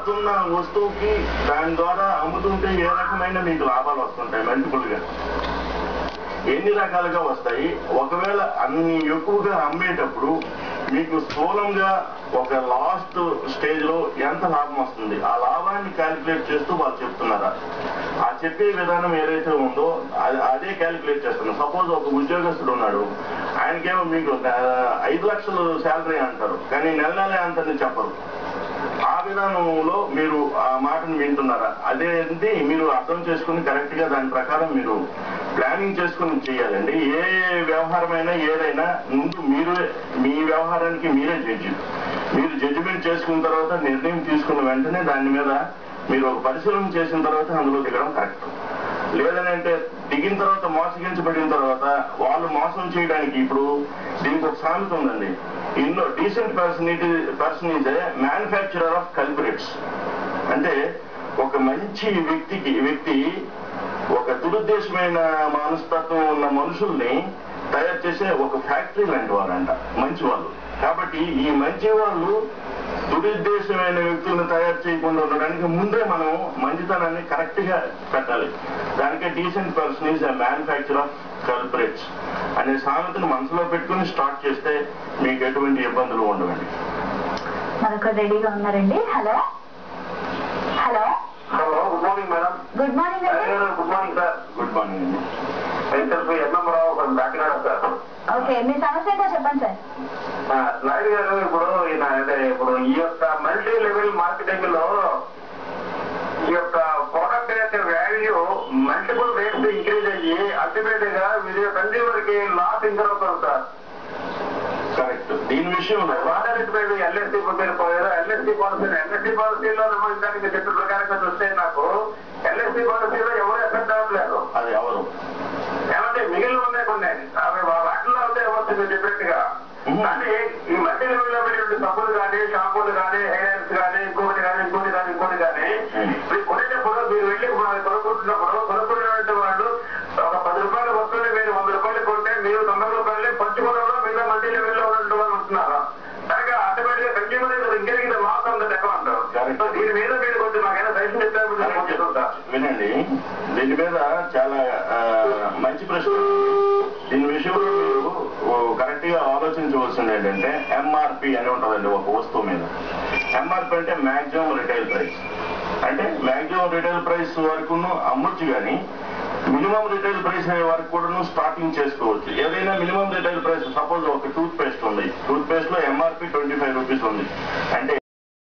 వస్తున్న వస్తువుకి దాని ద్వారా అమ్ముతుంటే ఏ రకమైన మీకు లాభాలు వస్తుంటాయి మల్టిపుల్గా ఎన్ని రకాలుగా వస్తాయి. ఒకవేళ అన్ని ఎక్కువగా అమ్మేటప్పుడు మీకు స్థూలంగా ఒక లాస్ట్ స్టేజ్ లో ఎంత లాభం వస్తుంది ఆ లాభాన్ని క్యాలిక్యులేట్ చేస్తూ వాళ్ళు చెప్తున్నారా, ఆ చెప్పే విధానం ఏదైతే ఉందో అదే క్యాలిక్యులేట్ చేస్తున్నారు. సపోజ్ ఒక ఉద్యోగస్తుడు ఉన్నాడు, ఆయనకేమో మీకు 5 లక్షలు శాలరీ అంటారు, కానీ నెల నెల అంతని చెప్పరు. ఆ విధానంలో మీరు ఆ మాటను వింటున్నారా, అదేంటి మీరు అర్థం చేసుకుని కరెక్ట్ గా దాని ప్రకారం మీరు ప్లానింగ్ చేసుకుని చేయాలండి. ఏ వ్యవహారమైనా ఏదైనా ముందు మీరు మీ వ్యవహారానికి మీరే జడ్జి. మీరు జడ్జిమెంట్ చేసుకున్న తర్వాత నిర్ణయం తీసుకున్న వెంటనే దాని మీద మీరు ఒక పరిశీలన చేసిన తర్వాత అందులో దిగడం కరెక్ట్. లేదని అంటే దిగిన తర్వాత మోసగించబడిన తర్వాత వాళ్ళు మోసం చేయడానికి ఇప్పుడు దీనికి ఒక సామెత ఉందండి, innocent person is a manufacturer of culprits. అంటే ఒక మంచి వ్యక్తి ఒక దురుద్దేశమైన మనస్తత్వం ఉన్న మనుషుల్ని తయారు చేసే ఒక ఫ్యాక్టరీ లాంటి వారంట మంచి వాళ్ళు. కాబట్టి ఈ మంచి వాళ్ళు దురుద్దేశమైన వ్యక్తులను తయారు చేయకుండా ఉండడానికి ముందే మనం మంచితనాన్ని కరెక్ట్ గా పెట్టాలి. దానికే decent person is a manufacture of culprits అనే సామెతను మనసులో పెట్టుకుని స్టార్ట్ చేస్తే మీకు ఎటువంటి ఇబ్బందులు ఉండవండి. మరొక రెడీగా ఉన్నారండి. Hello hello hello, good morning madam. Good morning అండి. Good morning sir. Good morning అండి. సార్ ఓకే, మీ సమస్య ఏంటో చెప్పండి సార్. నాయుడు గారు, ఇప్పుడు ఈ యొక్క మల్టీ లెవెల్ మార్కెటింగ్ లో ఈ యొక్క ప్రోడక్ట్ యొక్క వాల్యూ మల్టిపుల్ రేట్స్ ఇంక్రీజ్ అయ్యి అల్టిమేట్ గా వీరి కన్స్యూమర్ కి లాస్ ఇంకర్ అవుతుంది సార్. కరెక్ట్. దీని విషయంలో ఎల్ఎస్సీ మీరు పోయారు. ఎల్ఎస్సీ పాలసీలో నమ్మకానికి చెప్పిన ప్రకారంగా చూస్తే నాకు ఎల్ఎస్సీ పాలసీలో ఎవరు ఎఫెక్ట్ అవ్వట్లేదు. అది ఎవరు ఏమంటే మిగిలిన ఉన్నాయి కొన్ని, అవి వాటిలో అయితే ఎవరు మీరు చెప్పినట్టుగా. కానీ ఈ మధ్య లెవెల్లో పెట్టినటువంటి సబ్బులు కానీ, షాంపూలు కానీ, హెయిర్ ఆయిల్స్ కానీ, ఇంకోటి కానీ మీరు కొనేటప్పుడు మీరు వెళ్ళి కొనుక్కుంటున్నప్పుడు వాళ్ళు ఒక 10 రూపాయల వస్తువుని మీరు 100 రూపాయలు కొంటే మీరు 90 రూపాయలు పంచుకోవడంలో మీరు మల్టీ లెవెల్లో ఉన్నటువంటి వాళ్ళు ఉంటున్నారు. కనుక ఆటోమేటిక్ గా కన్స్యూమర్ ఇంకెరిగిన లాస్ ఉంది అకౌంట్. సో దీని మీద మీరు కొంచెం మాకైనా సజెషన్ చెప్తారు. వినండి, దీని మీద చాలా మంచి ప్రశ్న. దీని విషయంలో మీరు కరెక్ట్ గా ఆలోచించవలసింది ఏంటంటే ఎంఆర్పి అని ఉంటుందండి ఒక వస్తువు మీద. ఎంఆర్పి అంటే మాక్సిమం రిటైల్ ప్రైస్. అంటే మాక్సిమం రిటైల్ ప్రైస్ వరకు అమ్మొచ్చు, కానీ మినిమం రిటైల్ ప్రైస్ అయ్యే వరకు కూడా స్టార్టింగ్ చేసుకోవచ్చు. ఏదైనా మినిమం రిటైల్ ప్రైస్, సపోజ్ ఒక టూత్ పేస్ట్ ఉంది, టూత్ పేస్ట్ లో ఎంఆర్పి 25 రూపీస్ ఉంది అంటే